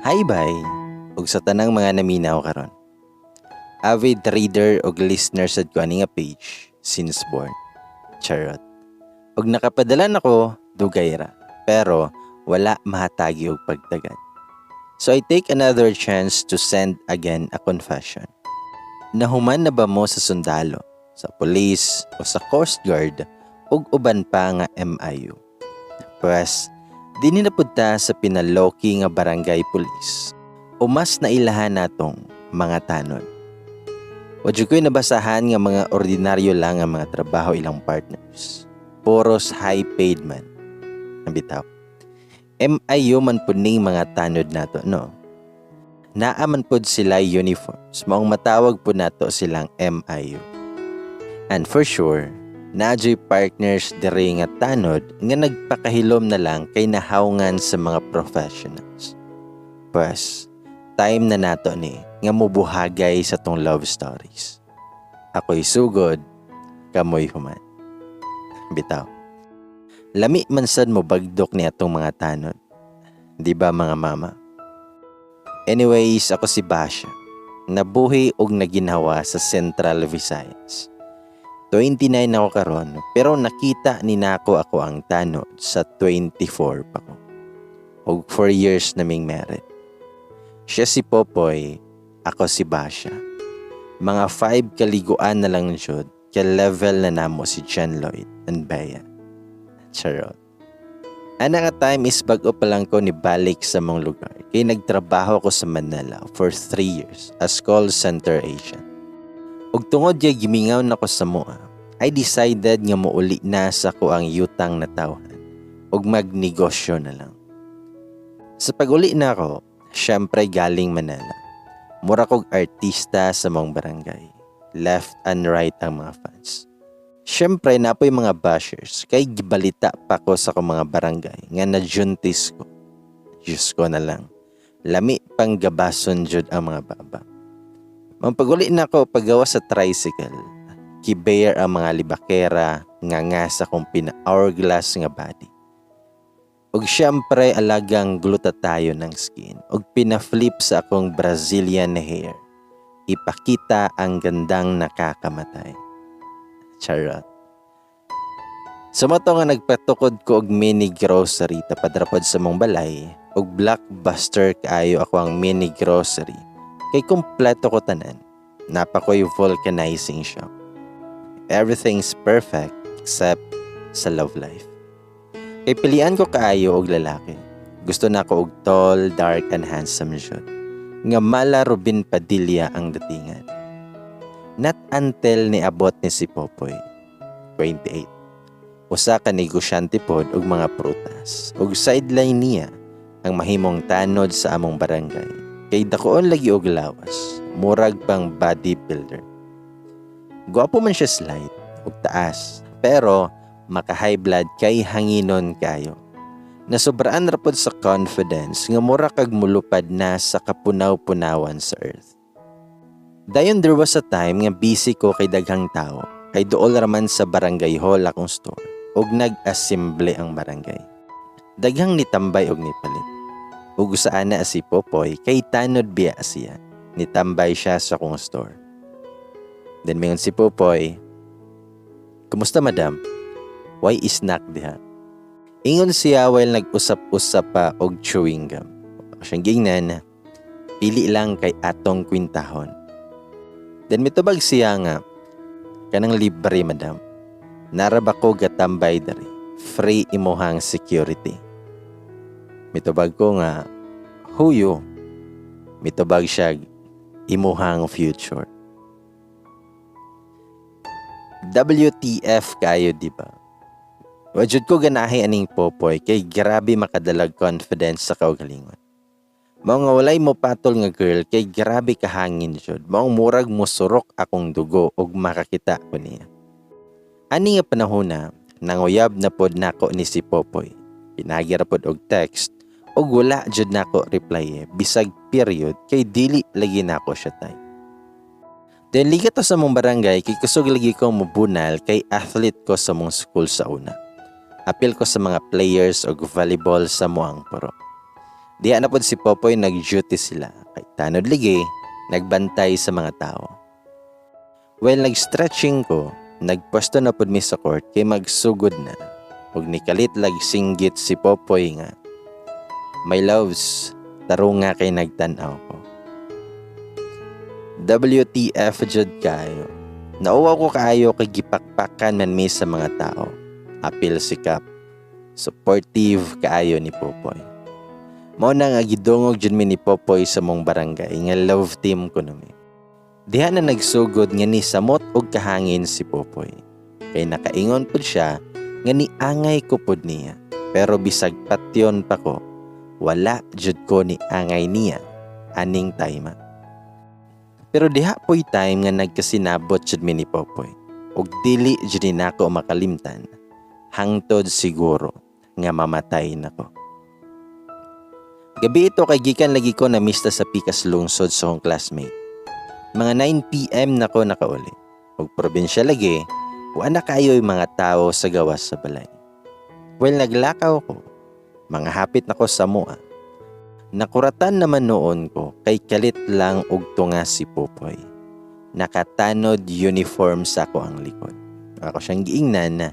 Hi bye, ug sa tanang mga naminaw karon. Avid reader ug listener sad ko ani nga page since born. Charot. Ug nakapadala nako dugay ra, pero wala mahatagi og pagtagad. So I take another chance to send again a confession. Nahuman na ba mo sa sundalo, sa police o sa Coast Guard ug uban pa nga MIU? Pues, dini na pud ta sa pinaloki nga barangay police o mas nailahan natong mga tanod. Wadyo ko'y nabasahan nga mga ordinaryo lang ang mga trabaho ilang partners. Puros high-paid man. Nabitaw. MIU man po ning mga tanod nato, no? Naaman po sila uniforms. Maong matawag po nato silang MIU. And for sure, naadyo'y partners diri nga tanod nga nagpakahilom na lang kay nahawngan sa mga professionals. Pues, time na nato ni nga mubuhagay sa tong love stories. Ako'y sugod, kamoy human. Bitaw. Lami man sad mo bagdok ni atong mga tanod. Di ba mga mama? Anyways, ako si Basha. Nabuhi og naginhawa sa Central Visayas. 29 ako karon, pero nakita ni nako ako ang tanod sa 24 pa ko. Og 4 years naming married. Siya si Popoy, ako si Basha. Mga 5 kaliguan na lang jud, kaya level na namo si John Lloyd and Bea. Charot. Ana nga time is bago pa lang ko ni balik sa mong lugar, kaya nagtrabaho ko sa Manila for 3 years as call center agent. Ug tungod kay gimingaw nako sa mua, I decided nga muuli na sa ko ang yutang na tawhan ug magnegosyo na lang. Sa pag-uli na ako, syempre galing Manila. Mura kog artista sa mong barangay. Left and right ang mga fans. Syempre napoy mga bashers kay gibalita pa ko sa akong mga barangay nga nadjuntis ko. Diyos ko na lang. Lami pang gabason jud ang mga baba. Pag-uli na ako paggawa sa tricycle. Kibear ang mga libakera nga sa kong pina-hourglass nga body. Ug syempre alagang glutatayo ng skin. Ug pina-flip sa akong Brazilian hair. Ipakita ang gandang nakakamatay. Charot. Sumato nga nagpatukod ko og mini grocery tapadrapod sa mong balay. Ug blockbuster kaayo ako ang mini grocery. Kay kumpleto ko tanan. Napakoy vulcanizing shop. Everything's perfect except sa love life. Kay pilian ko kaayo og lalaki. Gusto na ko og tall, dark, and handsome jud. Nga mala Robin Padilla ang datingan. Not until niabot ni si Popoy, 28. Usa ka negosyante pod og mga prutas. Ug sideline niya ang mahimong tanod sa among barangay. Kay dakoon lagi og lawas, murag pang bodybuilder. Gwapo man siya slight ug taas, pero maka-high blood kay hanginon kayo. Nasobraan ra pod sa confidence nga mura kag mulupad na sa kapunaw-punawan sa earth. Dayon there was a time nga busy ko kay daghang tao, kay duol raman sa barangay hall akong store, ug nag-assemble ang barangay. Daghang nitambay og nipalit. Ug saan na si Popoy kay tanod biya siya. Nitambay siya sa akong store. Then mingon si Popoy, "Kumusta madam? Why is snack diha?" Ingon siya while nag-usap-usap pa og chewing gum. Siyang gingnan, pili lang kay atong kwintahon. Then mitubag siya nga, "Kanang libre madam. Naraba ko gatambay dari. Free imuhang security." Mitubag ko nga, "Huyo." Mitubag siya, "Imuhang future." WTF kayo, diba? Wajud ko ganahi aning Popoy kay grabe makadalag confidence sa kaugalingon. Mao nga walay mo patol nga girl kay grabe kahangin jud. Mao murag mosurok akong dugo ug makakita ko niya. Ani nga panahona, nanguyab na pod nako ni si Popoy. Pinagira pod og text ug wala jud nako reply bisag period kay dili lagi nako siya type. Then ligat to sa mong barangay kay kusog lagi ko mubunal kay athlete ko sa mong school sa una. Apil ko sa mga players og volleyball sa muang puro. Diha na pod si Popoy nag-duty sila. Kay tanod ligi, nagbantay sa mga tao. While nag-stretching ko, nagpwesto na pod mi sa court kay magsugod na. Ug nikalit lag singgit si Popoy nga, "My loves, taro nga kay nagtanaw ko." WTF jud kayo. Nauwa ko kaayo kay gipakpakan man mi sa mga tao. Apil sikap. Supportive kaayo ni Popoy. Mao na nga gidungog jud mi ni Popoy sa mong barangay nga love team ko nami. Diha na nagsugod nga ni samot og kahangin si Popoy. Kay nakaingon pud siya nga niangay ko pud niya. Pero bisag patyon pa ko, wala jud ko ni angay niya aning time. Pero diha po'y time nga nagkasinabot jud mi ni Popoy. Ug dili jud nako makalimtan. Hangtod siguro nga mamatay nako. Gabi ito kay gikan lagi ko na mista sa Pikas lungsod sa akong classmate. Mga 9 PM nako nakauli. Ug probinsya lagi, wa na kayo yung mga tao sa gawas sa balay. Well, naglakaw ko. Mga hapit nako sa mua. Nakuratan naman noon ko kay kalit lang og tunga si Popoy. Nakatanod uniform sa ako ang likod. Ako siyang giingnan na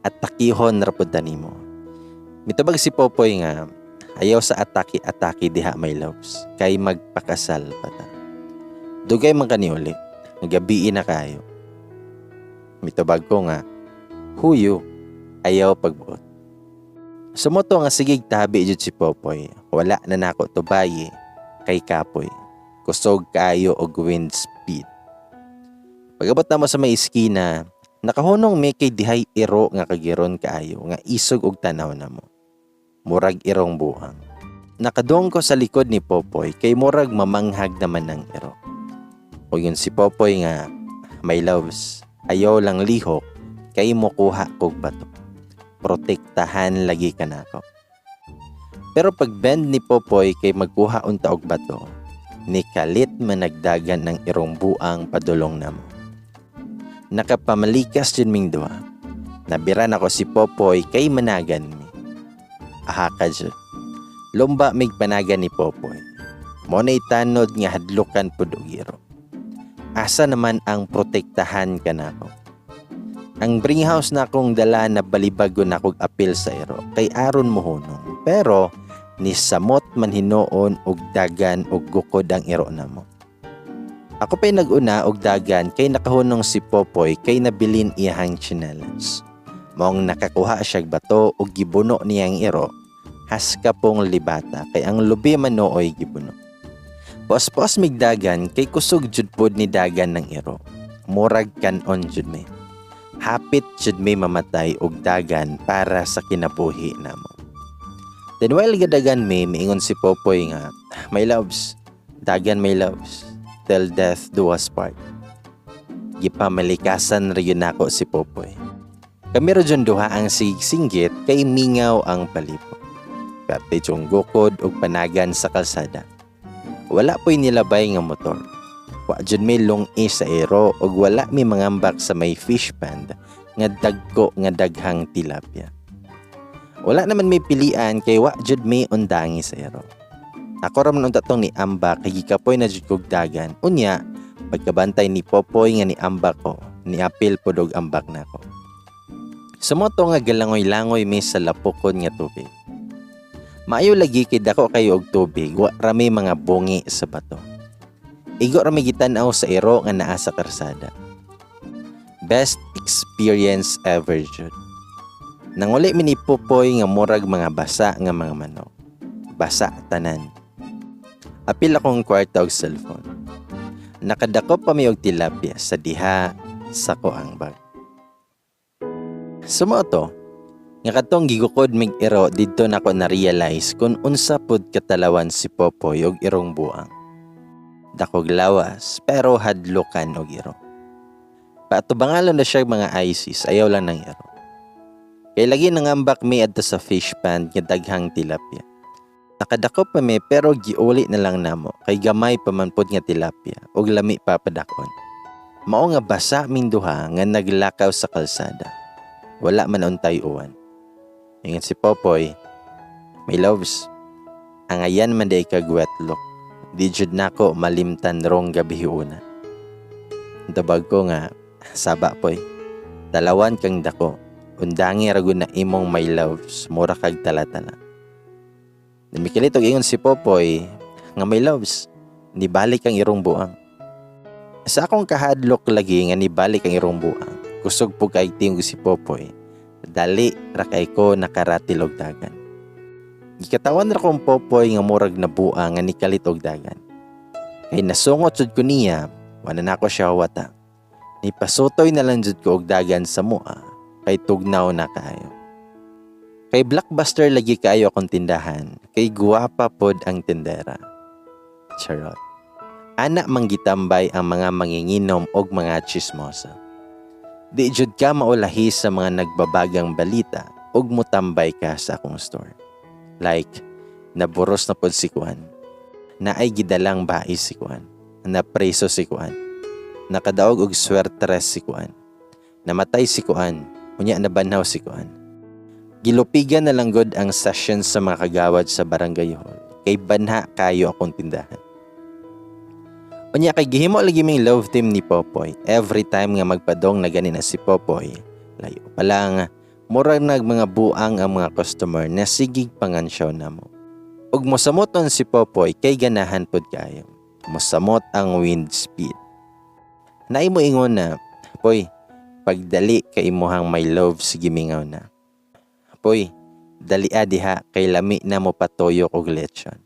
at takihon rapod nimo. Mitubag si Popoy nga ayaw sa atake-atake diha my loves kay magpakasal pa ta. Dugay man kaniuli, gabi na kayo. Mitubag ko nga, huyo, ayaw pagbuot. Sumoto nga sigig tabi jud si Popoy. Wala na nako tubayi kay kapoy. Kusog kaayo og wind speed. Pagabot na mo sa may iskina, nakahunong may kay dihay iro nga kagiron kaayo nga isog og tanaw na mo. Murag irong buhang. Nakadong ko sa likod ni Popoy kay murag mamanghag naman ng iro. O yun si Popoy nga, "My loves, ayaw lang lihok kay mo kuha kog bato. Protektahan lagi ka nako." Pero pag bend ni Popoy kay magkuha unta og bato, nikalit managdagan ng irong buang padulong namo. Nakapamalikas jud ming duha. Nabiran ako si Popoy kay managan mi. Aha ka jud. Lumba mig panagan ni Popoy. Mo na itanod nga hadlukan pud og iro. Asa naman ang protektahan ka nako? Ang bring house na akong dala na balibago na kog apil sa iro kay aron mohunong. Pero ni samot man hinoon og dagan og gukod ang iro namo. Ako pa'y nag-una og dagan kay nakahunong si Popoy kay nabilin iyang tsinelas. Maong nakakuha siya bato og gibuno niyang iro, haska pong libata kay ang lubi man nooy gibuno. Pos-pos mig dagan kay kusog jud pod ni dagan ng iro. Murag kanon jud mi. Hapit jud may mamatay og dagan para sa kinabuhi namo. Then while gadagan may miingon si Popoy nga, "My loves, dagan my loves, till death do us part." Gipamalikasan rayon nako si Popoy. Kami rayon duha ang singgit kay mingaw ang palibot. Pati tiyong gukod og panagan sa kalsada. Wala po'y nilabay nga motor. Wa jud may long-i sa ero ug wala may mangambak sa may fish pond nga dagko nga daghang tilapia. Wala naman may pilian kay wa jud may undangi sa ero. Ako ra man unta tong ni ambak kay gikapoy na jud kog dagan. Unya, pagkabantay ni Popoy nga ni ambak ko, ni apil pod og ambak nako. Sumoto nga galangoy-langoy may sa lapukon nga tubig. Maayo lagi kay dako kayo og tubig, wa ra may mga bungi sa bato. Igo ra may gitan-aw sa ero nga naa sa karsada. Best experience ever jud. Nanguli mi ni Popoy nga murag mga basa nga mga manok. Basa tanan. Apil akong kwarta og cellphone. Nakadakop pa mi og tilapia sa diha sa koang bag. Sumoto, nga katong gigukod mig ero didto nako na-realize kung unsa pud katalawan si Popoy og irong buang. Dakog lawas pero hadlokan og iro. Patubangalon na siya mga ISIS, ayaw lang ng iro. Kay lagi nangambak mi adto sa fish pond nga daghang tilapia. Nakadakop pa mi pero giuli na lang namo kay gamay pa man pud nga tilapia og lami pa padakon. Mao nga basa ming duha nga naglakaw sa kalsada. Wala man untay uwan. Ingon si Popoy, "My loves, Angayan man day kagwetlok. Di jud nako malimtan rong gabi una. Tabag ko nga, saba poy. Dalawan kang dako. Undangi rago na imong my loves, mura kag talatala. Namikilit og ingon si Popoy, nga my loves, nibalik ang irong buang. Sa akong kahadlok lagi nga nibalik ang irong buang. Kusog po kay tingog si Popoy. Dali rakay ko nakaratil og dagan. Gikatawan ra kong Popoy nga murag na buang nga nikalit og dagan. Kay nasungot jud ko niya, wala na ako siya wata. Nipasutoy na lang jud ko og dagan sa mua, kay tugnaw na kaayo. Kay blockbuster lagi kaayo akong tindahan, kay guwapa pod ang tindera. Charot. Anak manggitambay ang mga manginginom og mga chismosa. Di jud ka maulahi sa mga nagbabagang balita ug mutambay ka sa akong store. Like, naburos na pod si Kuan. Naay gidalang bais si Kuan. Napreso si Kuan. Nakadaog og swertres si Kuan. Namatay si Kuan. Unya nabanhaw si Kuan. Gilupigan na lang god ang session sa mga kagawad sa barangay hall. Kay banha kayo akong tindahan. Unya kay gihimo lagi ming love team ni Popoy. Every time nga magpadong na ganin na si Popoy, layo pa lang, murag nag mga buang ang mga customer na sigig pangansyaw na mo. Ug mosamoton si Popoy kay ganahan pod kayo. Mosamot ang wind speed. Naay mo ingon na, Poy, pagdali kay imuhang my love sige mingaw na. Poy, dali diha kay lami na mo patoyo og lechon.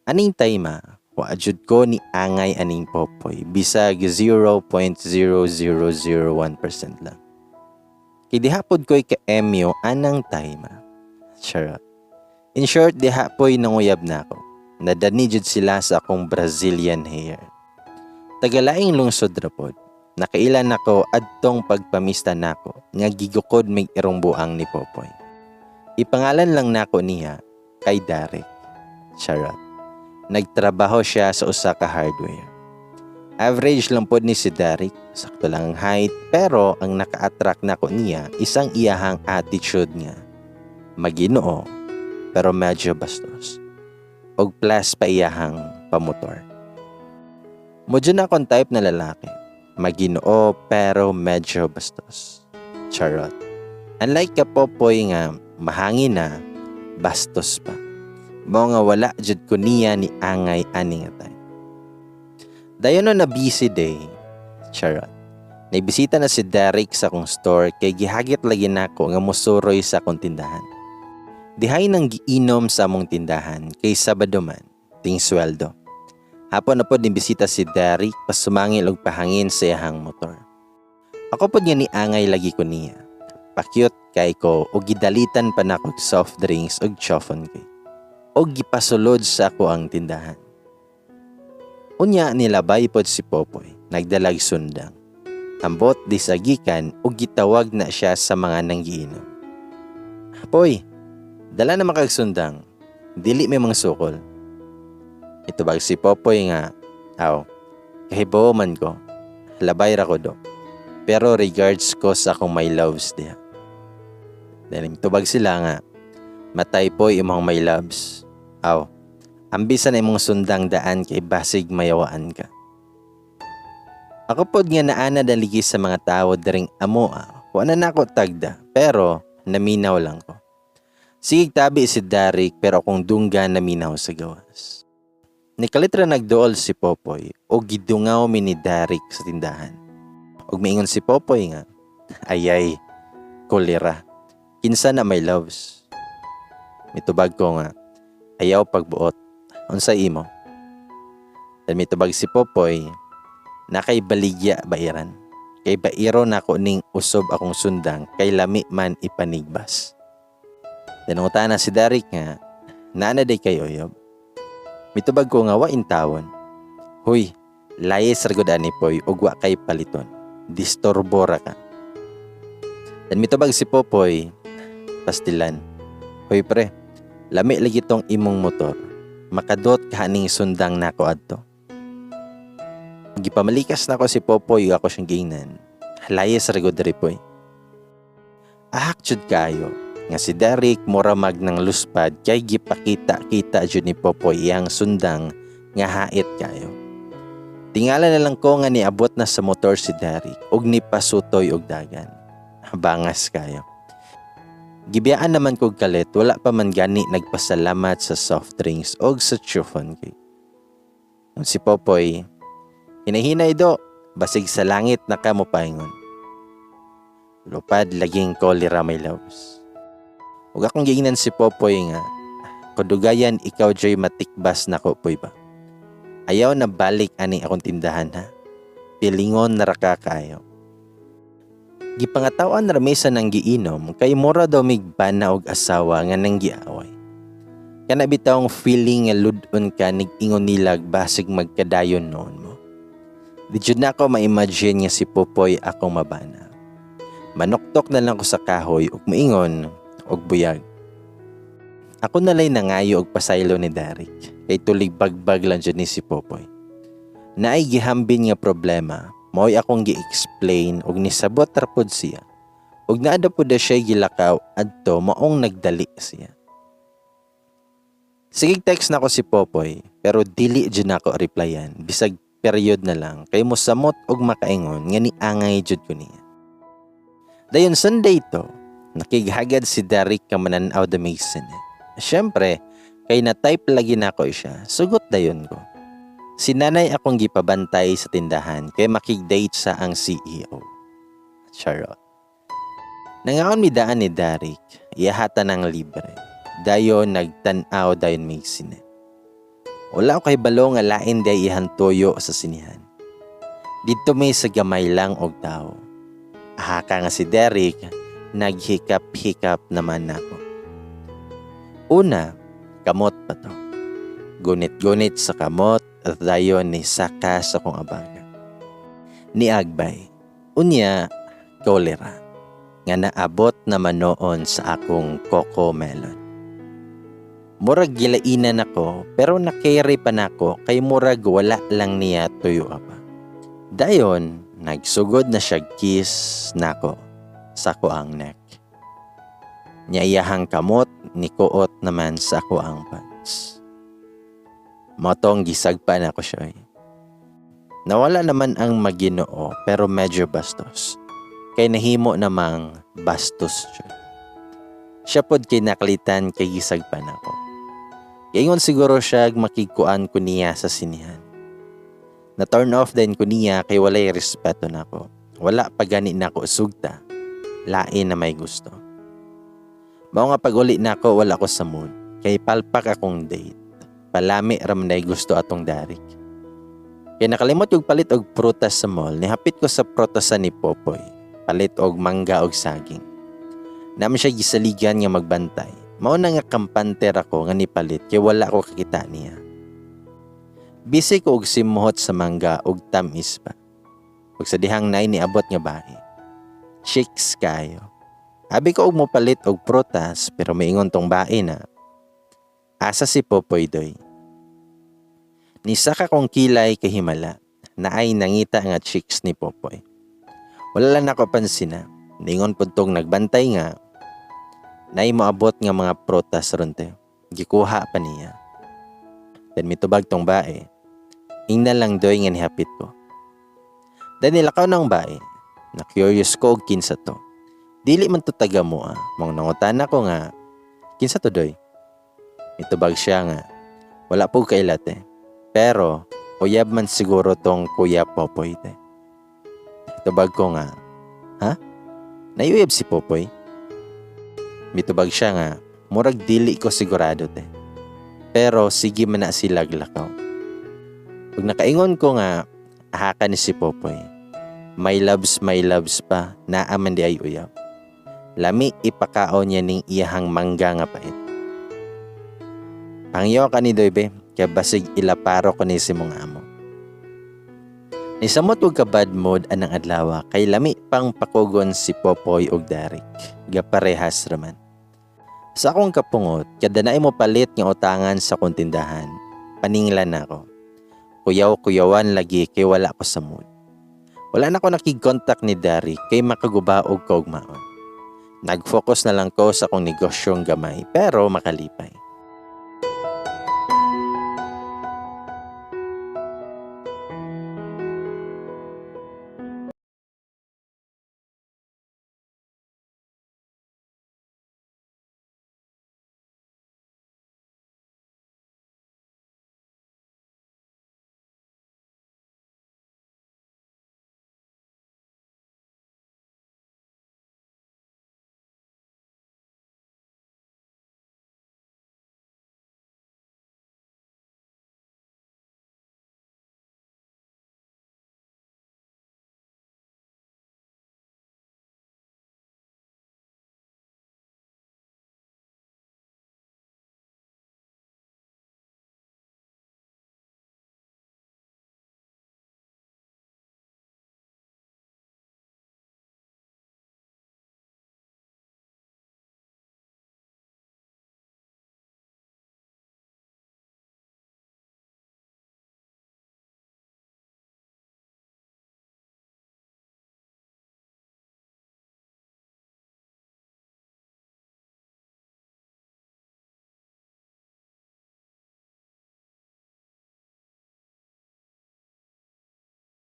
Aning time wa jud ko ni angay aning Popoy bisag 0.0001% lang. Kay diha pod ko'y ka-emyo anang time. Charot. In short, diha po'y nanguyab na ako. Nadani jud sila sa akong Brazilian hair. Tagalaing lungsod ra pod. Nakailan ako adtong pagpamista nako nga gigukod mig irong buang ni Popoy. Ipangalan lang nako niya kay Derek. Charot. Nagtrabaho siya sa usa ka hardware. Average lang pod ni si Derek, sakto lang ang height, pero ang naka-attract nako niya isang iyahang attitude niya. Maginoo, pero medyo bastos. Og plus pa iyahang pamotor. Mudyo na akong type na lalaki. Maginoo, pero medyo bastos. Charot. Unlike ka Popoy nga, mahangin na, bastos pa. Mao nga wala jud ko niya ni angay ani nga time. Dayon na busy day. Charot. Naibisita na si Derek sa akong store kay gihagit lagi nako nga mosuroy sa akong tindahan. Dihay nang giinom sa among tindahan kay Sabado man, ting sweldo. Hapon na pod nibisita si Derek pasumangil og pahangin sa iyang motor. Ako pod nga ni angay lagi ko niya. Pakyut kay ko og gidalitan pa nako og soft drinks og chofon kay. Og gipasulod sa ako ang tindahan. Unya nilabay pod si Popoy, nagdalag sundang. Ambot di sagikan og gitawag na siya sa mga nanggiinom. Poy, dala na makagsundang, dili may mga sukol. Itubag si Popoy nga, kahibaw man ko, labay ra ko do. Pero regards ko sa akong my loves diha. Dahil itubag sila nga, matay po'y imong my loves. Ambisa na imong sundang daan kay basig mayawaan ka. Ako pod nga naana daligi sa mga tao daring amoa. Wala na ako tagda, pero naminaw lang ko. Sigig tabi si Derek pero kung dungga naminaw sa gawas. Nikalitra nagdool si Popoy o gidungaw mi ni Derek sa tindahan. Og maingon si Popoy nga, ayay, kolera, kinsa na my loves. Mitubag ko nga, ayaw pagbuot. Unsa imo? Dan mitubag si Popoy, nakay baligya bairan. Kay bairo nako ning usob akong sundang kay lami man ipanigbas. Dan utana si Derek nga, naana day kay oyob. Mitubag ko nga wa intawon. Huy, layes ragod ani poy ug wa kay paliton. Disturbo ra ka. Dan mitubag si Popoy, pastilan. Hoy pre, lami lagi tong imong motor. Makadot kaning sundang nako adto. Gipamalikas nako si Popoy ako siyang gingnan. Layes ragod diri poy. Ahak jud kayo. nga si Derek muramag ng luspad kay gipakita-kita jud ni Popoy iyang sundang nga hait kayo. Tingala na lang ko nga niabot na sa motor si Derek ug nipasutoy og dagan. Bangas kayo. Gibiyaan naman kog kalit, wala pa man gani nagpasalamat sa soft drinks og sa chiffon cake. Si Popoy, hinahinay do, basig sa langit na ka mo paingon. Lupad laging kolera my loves. Ug akong giingnan si Popoy nga, kudugayan ikaw joy matikbas na ko poy ba? Ayaw na balik ani akong tindahan ha. Pilingon na raka kayo. Gipangatawan ramesa ng giinom kay mura daw migbana og asawa nga nang giaway. Kana bitawng feeling nga ludon ka nig-ingon nilag basig magkadayon noon mo. Di jud na ako ma-imagine nga si Popoy akong mabana. Manoktok na lang ko sa kahoy ug moingon og buyag. Ako nalay nangayo og pasaylo ni Derek kay tulig bagbag lang jud ni si Popoy. Naay gihambin nga problema. Mao'y akong gi-explain og nisabot ra pod siya. Og naada pod siya gilakaw adto maong nagdali siya. Sige text na ko si Popoy pero dili jud nako replyan bisag period na lang kay mosamot og makaingon nga niangay jud ko niya. Dayon Sunday to, nakighagad si Derek ka mananaw the Mason. Syempre, kay na-type lagi nako siya, sugot dayon ko. Si nanay akong gipabantay sa tindahan kay makig-date sa ang CEO. Charot. Nangaon mi daan ni Derek, iyahata ng libre. Dayon nagtanaw dayon may sine. Wala ko kay balo nga lain day ihantoyo sa sinihan. Dito may sa gamay lang og tao. Ahaka nga si Derek, naghikap-hikap naman ako. Una, kamot pa to. Gunit-gunit sa kamot at dayon ni saka sa kong abaga. Ni Agbay, unya kolera, nga naabot naman noon sa akong coco melon. Murag gilainan ako pero nakere pa nako kay murag wala lang niya tuyo pa. Dayon, nagsugod na siya kiss nako sa koang neck. Nyayahang kamot ni kuot naman sa koang pants. Motong gisagpa na ko siya. Nawala naman ang Maginoo pero medyo bastos. Kay nahimo namang bastos siya. Siya pod kay nakalitan kay gisagpa na ko. Ingon siguro siya makikuan ko niya sa sinihan. Na turn off din ko niya kay walay respeto na ko. Wala pa gani na ko sugta. Lain na may gusto. Mao nga pag uli na ko wala ko sa mood. Kay palpak akong date. Palami ramday gusto atong Derek. Kaya nakalimot yung palit og prutas sa mall, nihapit ko sa prutasan ni Popoy. Palit og mangga og saging. Naman siya gisaligan nga magbantay. Mao na nga kampanter ako nga nipalit kay wala ko kakita niya. Bisi ko og simuhot sa mangga og tamis pa. Ug sa dihang nay niabot nga bae. Chicks kayo. Abi ko og mopalit og prutas pero maingon tong bae na asa si Popoy doy. Nisa ka kong kilay kay himala na ay nangita nga chicks ni Popoy. Wala lang ako pansin na. Ningon po tong nagbantay nga na moabot nga mga prutas ronte. Gikuha pa niya. Then mitubag tong bae. Ingna lang doy nga nihapit ko. Dan nilakaw ng bae. Na curious ko og kinsa to. Dili man to taga mo Mong nangutan ako nga kinsa to doy. Mitubag siya nga wala po kailate. Pero, uyab man siguro tong Kuya Popoy te. Tubag ko nga, ha? Naiuyab si Popoy? Mitubag siya nga, murag dili ko sigurado te. Pero sige man na sila glakaw. Pag nakaingon ko nga, ahaka ni si Popoy. My loves pa, naaman di ay uyab. Lami ipakaon niya ning iyahang mangga nga pait. Pangyo ka ni Doybe. Kaya basig ilaparo ko ni si mong amo. Nisamot og ka bad mood anang adlaw kay lami pang pakugon si Popoy og Derek. Gaparehas raman. Sa akong kapungot, kada na mo palit nga utangan sa kontindahan, paninglan ako. Kuyaw-kuyawan lagi kay wala ko sa mood. Wala na ko nakig-contact ni Derek kay makagubaog kaugmaon. Nag-focus na lang ko sa kong negosyong gamay pero makalipay.